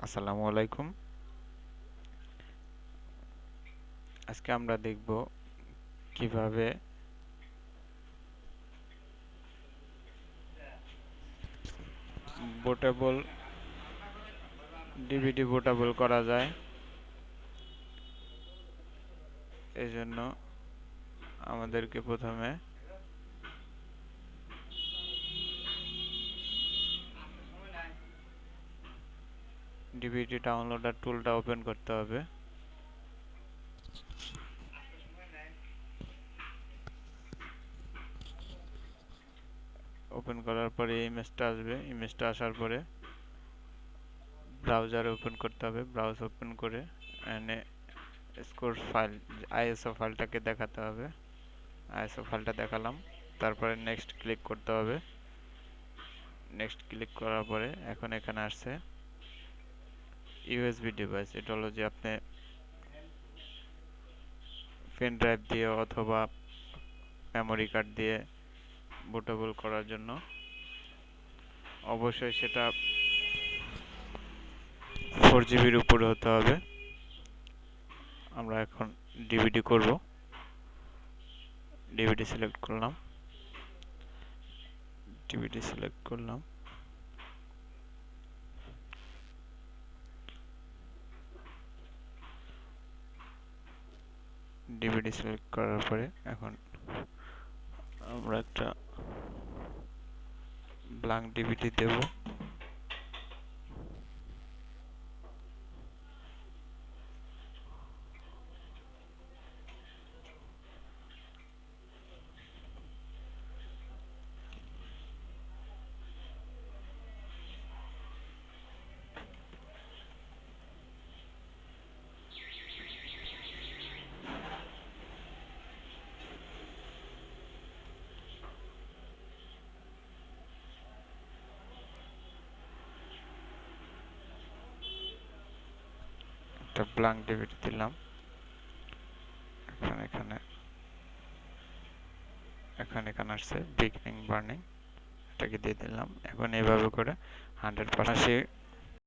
আসসালামু আলাইকুম। আজকে আমরা দেখব কিভাবে বুটেবল ডিভিডি বুটেবল করা যায়। এজন্য আমাদেরকে প্রথমে ডিভিডি ডাউনলোডার টুলটা ওপেন করতে হবে। ওপেন করার পরে ইমেজটা আসবে। ইমেজটা আসার পরে ব্রাউজারে ওপেন করতে হবে। ব্রাউজ ওপেন করে এনে সোর্স ফাইল আইএসও ফাইলটাকে দেখাতে হবে। আইএসও ফাইলটা দেখালাম। তারপরে নেক্সট ক্লিক করতে হবে। নেক্সট ক্লিক করার পরে এখন এখানে আসছে ইউএসবি ডিভাইস। এটা হলো যে আপনি পেন ড্রাইভ দিয়ে অথবা মেমোরি কার্ড দিয়ে বুটেবল করার জন্য অবশ্যই সেটা 4 জিবির উপরে হতে হবে। আমরা এখন ডিভিডি করব। ডিভিডি সিলেক্ট করলাম। ডিভিডি সিলেক্ট করলাম। ডিভিডি সিলেক্ট করার পরে এখন আমরা একটা ব্ল্যাঙ্ক ডিভিডি দেব। একটা ব্ল্যাঙ্ক ডিভিডি দিলাম। এখানে এখানে আসছে বিগিনিং বার্নিং, এটাকে দিয়ে দিলাম। এখন এইভাবে করে 100%